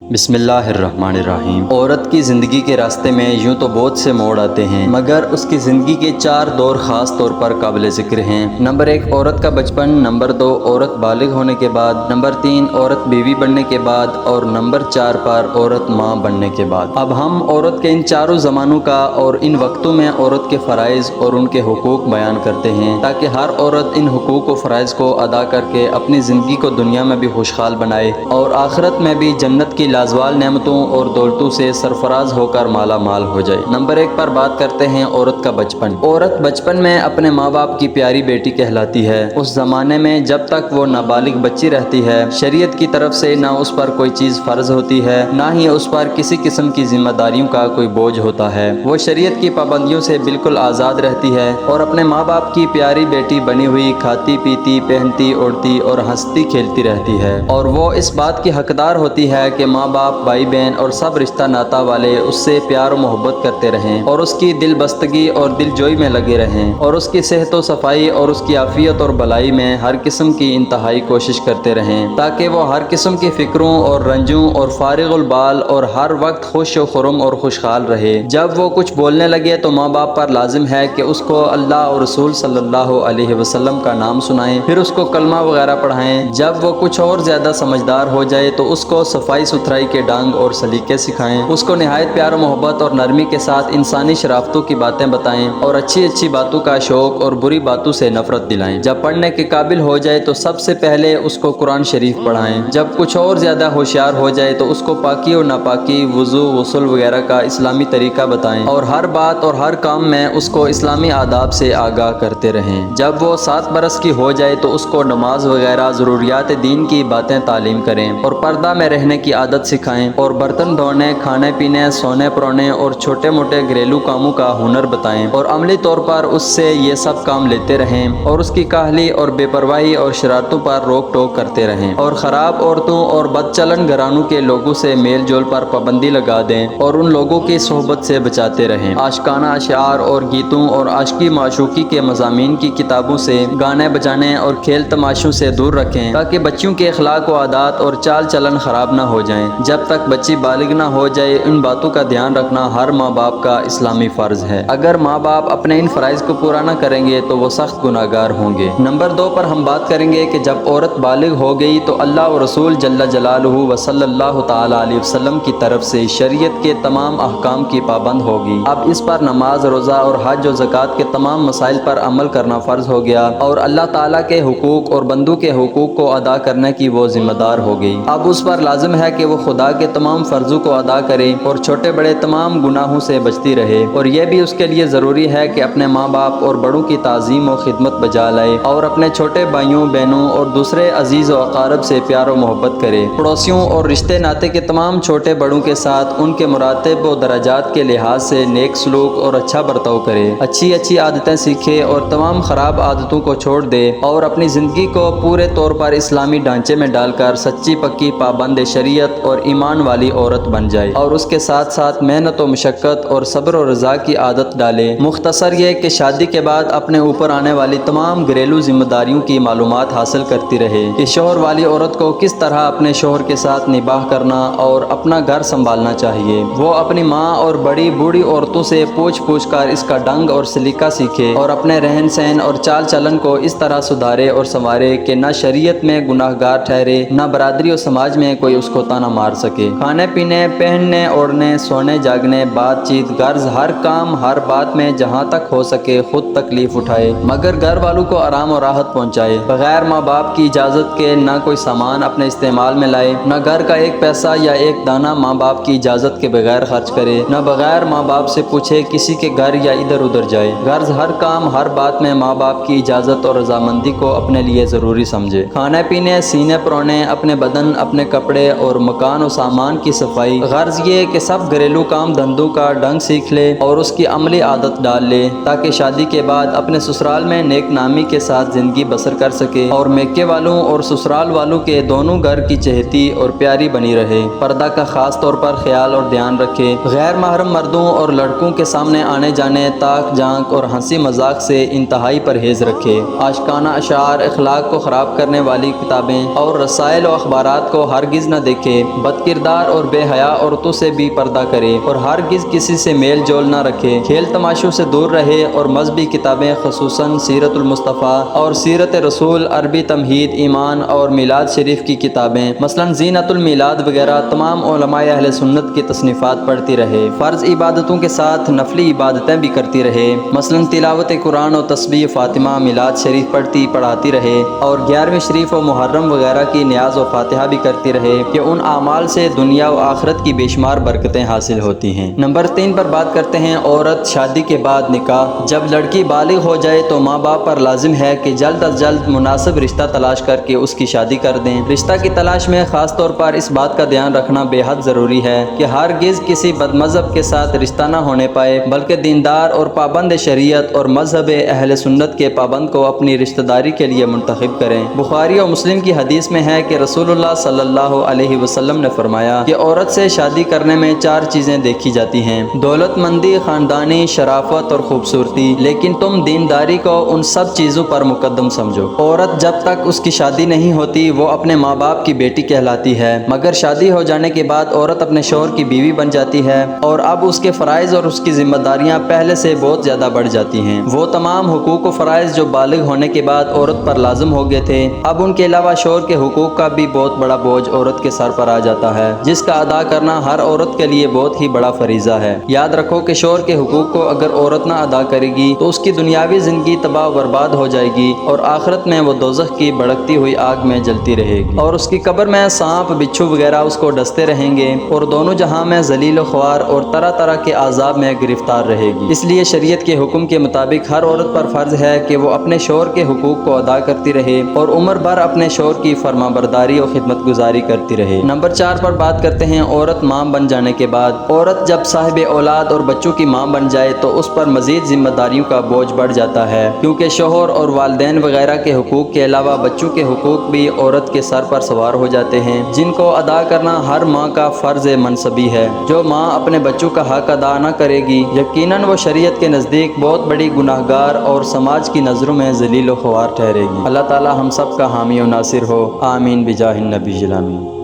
بسم اللہ الرحمن الرحیم۔ عورت کی زندگی کے راستے میں یوں تو بہت سے موڑ آتے ہیں، مگر اس کی زندگی کے 4 دور خاص طور پر قابل ذکر ہیں۔ نمبر 1 عورت کا بچپن، نمبر 2 عورت بالغ ہونے کے بعد، نمبر 3 عورت بیوی بننے کے بعد، اور نمبر 4 پر عورت ماں بننے کے بعد۔ اب ہم عورت کے ان چاروں زمانوں کا اور ان وقتوں میں عورت کے فرائض اور ان کے حقوق بیان کرتے ہیں، تاکہ ہر عورت ان حقوق و فرائض کو ادا کر کے اپنی زندگی کو دنیا میں بھی خوشحال بنائے اور آخرت میں بھی جنت کی لازوال نعمتوں اور دولتوں سے سرفراز ہو کر مالا مال ہو جائے۔ نمبر 1 پر بات کرتے ہیں عورت کا بچپن۔ عورت بچپن میں اپنے ماں باپ کی پیاری بیٹی کہلاتی ہے۔ اس زمانے میں جب تک وہ نابالغ بچی رہتی ہے، شریعت کی طرف سے نہ اس پر کوئی چیز فرض ہوتی ہے، نہ ہی اس پر کسی قسم کی ذمہ داریوں کا کوئی بوجھ ہوتا ہے۔ وہ شریعت کی پابندیوں سے بالکل آزاد رہتی ہے اور اپنے ماں باپ کی پیاری بیٹی بنی ہوئی کھاتی پیتی پہنتی اوڑھتی اور ہنستی کھیلتی رہتی ہے، اور وہ اس بات کی حقدار ہوتی ہے کہ ماں باپ، بھائی بہن اور سب رشتہ ناتا والے اس سے پیار و محبت کرتے رہیں اور اس کی دل بستگی اور دل جوئی میں لگے رہیں، اور اس کی صحت و صفائی اور اس کی عافیت اور بھلائی میں ہر قسم کی انتہائی کوشش کرتے رہیں، تاکہ وہ ہر قسم کی فکروں اور رنجوں اور فارغ البال اور ہر وقت خوش و خرم اور خوشحال رہے۔ جب وہ کچھ بولنے لگے تو ماں باپ پر لازم ہے کہ اس کو اللہ اور رسول صلی اللہ علیہ وسلم کا نام سنائیں، پھر اس کو کلمہ وغیرہ پڑھائیں۔ جب وہ کچھ اور زیادہ سمجھدار ہو جائے تو اس کو صفائی ستھرائی کے ڈانگ اور سلیقے سکھائیں، اس کو نہایت پیار و محبت اور نرمی کے ساتھ انسانی شرافتوں کی باتیں بتائیں اور اچھی اچھی باتوں کا شوق اور بری باتوں سے نفرت دلائیں۔ جب پڑھنے کے قابل ہو جائے تو سب سے پہلے اس کو قرآن شریف پڑھائیں۔ جب کچھ اور زیادہ ہوشیار ہو جائے تو اس کو پاکی اور ناپاکی، وضو، غسل وغیرہ کا اسلامی طریقہ بتائیں اور ہر بات اور ہر کام میں اس کو اسلامی آداب سے آگاہ کرتے رہیں۔ جب وہ 7 برس کی ہو جائے تو اس کو نماز وغیرہ ضروریات دین کی باتیں تعلیم کریں اور پردہ میں رہنے کی عادت سکھائیں اور برتن دھونے، کھانے پینے، سونے پرونے اور چھوٹے موٹے گھریلو کاموں کا ہنر بتائیں اور عملی طور پر اس سے یہ سب کام لیتے رہیں اور اس کی کاہلی اور بے پرواہی اور شرارتوں پر روک ٹوک کرتے رہیں اور خراب عورتوں اور بد چلن گھرانوں کے لوگوں سے میل جول پر پابندی لگا دیں اور ان لوگوں کی صحبت سے بچاتے رہیں۔ عاشقانہ اشعار اور گیتوں اور عاشقی معشوقی کے مضامین کی کتابوں سے، گانے بجانے اور کھیل تماشوں سے دور رکھیں، تاکہ بچیوں کے اخلاق و عادات اور چال چلن خراب نہ ہو جائیں۔ جب تک بچی بالغ نہ ہو جائے ان باتوں کا دھیان رکھنا ہر ماں باپ کا اسلامی فرض ہے۔ اگر ماں باپ اپنے ان فرائض کو پورا نہ کریں گے تو وہ سخت گناہگار ہوں گے۔ نمبر 2 پر ہم بات کریں گے کہ جب عورت بالغ ہو گئی تو اللہ و رسول جل جلالہ و صلی اللہ تعالی علیہ وسلم کی طرف سے شریعت کے تمام احکام کی پابند ہوگی۔ اب اس پر نماز، روزہ اور حج و زکوٰۃ کے تمام مسائل پر عمل کرنا فرض ہو گیا اور اللہ تعالیٰ کے حقوق اور بندوں کے حقوق کو ادا کرنے کی وہ ذمہ دار ہو گئی۔ اب اس پر لازم ہے کہ وہ خدا کے تمام فرضوں کو ادا کرے اور چھوٹے بڑے تمام گناہوں سے بچتی رہے، اور یہ بھی اس کے لیے ضروری ہے کہ اپنے ماں باپ اور بڑوں کی تعظیم و خدمت بجا لائے اور اپنے چھوٹے بھائیوں بہنوں اور دوسرے عزیز و اقارب سے پیار و محبت کرے۔ پڑوسیوں اور رشتے ناتے کے تمام چھوٹے بڑوں کے ساتھ ان کے مراتب و درجات کے لحاظ سے نیک سلوک اور اچھا برتاؤ کرے، اچھی عادتیں سیکھے اور تمام خراب عادتوں کو چھوڑ دے اور اپنی زندگی کو پورے طور پر اسلامی ڈھانچے میں ڈال کر سچی پکی پابند شریعت اور ایمان والی عورت بن جائے، اور اس کے ساتھ ساتھ محنت و مشقت اور صبر و رضا کی عادت ڈالے۔ مختصر یہ کہ شادی کے بعد اپنے اوپر آنے والی تمام گھریلو ذمہ داریوں کی معلومات حاصل کرتی رہے کہ شوہر والی عورت کو کس طرح اپنے شوہر کے ساتھ نباہ کرنا اور اپنا گھر سنبھالنا چاہیے۔ وہ اپنی ماں اور بڑی بوڑھی عورتوں سے پوچھ کر اس کا ڈنگ اور سلیقہ سیکھے اور اپنے رہن سہن اور چال چلن کو اس طرح سدھارے اور سنوارے کہ نہ شریعت میں گناہ گار ٹھہرے، نہ برادری و سماج میں کوئی اس کو تانا مار سکے۔ کھانے پینے، پہننے اوڑھنے، سونے جاگنے، بات چیت، غرض ہر کام ہر بات میں جہاں تک ہو سکے خود تکلیف اٹھائے مگر گھر والوں کو آرام و راحت پہنچائے۔ بغیر ماں باپ کی اجازت کے نہ کوئی سامان اپنے استعمال میں لائے، نہ گھر کا ایک پیسہ یا ایک دانہ ماں باپ کی اجازت کے بغیر خرچ کرے، نہ بغیر ماں باپ سے پوچھے کسی کے گھر یا ادھر ادھر جائے۔ غرض ہر کام ہر بات میں ماں باپ کی اجازت اور رضامندی کو اپنے لیے ضروری سمجھے۔ کھانے پینے، سینے پرونے، اپنے بدن، اپنے کپڑے اور مکان و سامان کی صفائی، غرض یہ کہ سب گھریلو کام دھندوں کا ڈنگ سیکھ لے اور اس کی عملی عادت ڈال لے، تاکہ شادی کے بعد اپنے سسرال میں نیک نامی کے ساتھ زندگی بسر کر سکے اور میکے والوں اور سسرال والوں کے دونوں گھر کی چہتی اور پیاری بنی رہے۔ پردہ کا خاص طور پر خیال اور دھیان رکھے، غیر محرم مردوں اور لڑکوں کے سامنے آنے جانے، تاک جھانک اور ہنسی مذاق سے انتہائی پرہیز رکھے۔ عاشقانہ اشعار، اخلاق کو خراب کرنے والی کتابیں اور رسائل و اخبارات کو ہرگز نہ دیکھے۔ بد کردار اور بے حیا عورتوں سے بھی پردہ کرے اور ہرگز کسی سے میل جول نہ رکھے، کھیل تماشوں سے دور رہے اور مذہبی کتابیں خصوصاً سیرت المصطفیٰ اور سیرت رسول، عربی تمہید، ایمان اور میلاد شریف کی کتابیں مثلاً زینت المیلاد وغیرہ تمام علماء اہل سنت کی تصنیفات پڑھتی رہے، فرض عبادتوں کے ساتھ نفلی عبادتیں بھی کرتی رہے، مثلاً تلاوت قرآن و تسبیح فاطمہ، میلاد شریف پڑھاتی رہے اور 11ویں شریف و محرم وغیرہ کی نیاز و فاتحہ بھی کرتی رہے کہ ان اعمال سے دنیا و آخرت کی بے شمار برکتیں حاصل ہوتی ہیں۔ نمبر 3 پر بات کرتے ہیں عورت شادی کے بعد نکاح۔ جب لڑکی بالغ ہو جائے تو ماں باپ پر لازم ہے کہ جلد از جلد مناسب رشتہ تلاش کر کے اس کی شادی کر دیں۔ رشتہ کی تلاش میں خاص طور پر اس بات کا دھیان رکھنا بے حد ضروری ہے کہ ہرگز کسی بد مذہب کے ساتھ رشتہ نہ ہونے پائے، بلکہ دیندار اور پابند شریعت اور مذہب اہل سنت کے پابند کو اپنی رشتہ داری کے لیے منتخب کریں۔ بخاری اور مسلم کی حدیث میں ہے کہ رسول اللہ صلی اللہ علیہ وسلم نے فرمایا کہ عورت سے شادی کرنے میں 4 چیزیں دیکھی جاتی ہیں: دولت مندی، خاندانی شرافت اور خوبصورتی، لیکن تم دینداری کو ان سب چیزوں پر مقدم سمجھو۔ عورت جب تک اس کی شادی نہیں ہوتی وہ اپنے ماں باپ کی بیٹی کہلاتی ہے، مگر شادی ہو جانے کے بعد عورت اپنے شوہر کی بیوی بن جاتی ہے اور اب اس کے فرائض اور اس کی ذمہ داریاں پہلے سے بہت زیادہ بڑھ جاتی ہیں۔ وہ تمام حقوق و فرائض جو بالغ ہونے کے بعد عورت پر لازم ہو گئے تھے، اب ان کے علاوہ شوہر کے حقوق کا بھی بہت بڑا بوجھ عورت کے سر پر آ جاتا ہے، جس کا ادا کرنا ہر عورت کے لیے بہت ہی بڑا فریضہ ہے۔ یاد رکھو کہ شوہر کے حقوق کو اگر عورت نہ ادا کرے گی تو اس کی دنیاوی زندگی تباہ و برباد ہو جائے گی اور آخرت میں وہ دوزخ کی بھڑکتی ہوئی آگ میں جلتی رہے گی اور اس کی قبر میں سانپ بچھو وغیرہ اس کو ڈستے رہیں گے اور دونوں جہاں میں ذلیل و خوار اور طرح طرح کے عذاب میں گرفتار رہے گی۔ اس لیے شریعت کے حکم کے مطابق ہر عورت پر فرض ہے کہ وہ اپنے شوہر کے حقوق کو ادا کرتی رہے اور عمر بھر اپنے شوہر کی فرما برداری اور خدمت گزاری کرتی رہے۔ نمبر 4 پر بات کرتے ہیں عورت ماں بن جانے کے بعد۔ عورت جب صاحب اولاد اور بچوں کی ماں بن جائے تو اس پر مزید ذمہ داریوں کا بوجھ بڑھ جاتا ہے، کیونکہ شوہر اور والدین وغیرہ کے حقوق کے علاوہ بچوں کے حقوق بھی عورت کے سر پر سوار ہو جاتے ہیں، جن کو ادا کرنا ہر ماں کا فرض منصبی ہے۔ جو ماں اپنے بچوں کا حق ادا نہ کرے گی یقیناً وہ شریعت کے نزدیک بہت بڑی گناہگار اور سماج کی نظروں میں ذلیل و خوار ٹھہرے گی۔ اللہ تعالی ہم سب کا حامی و ناصر ہو، آمین بجاہ النبی الامین۔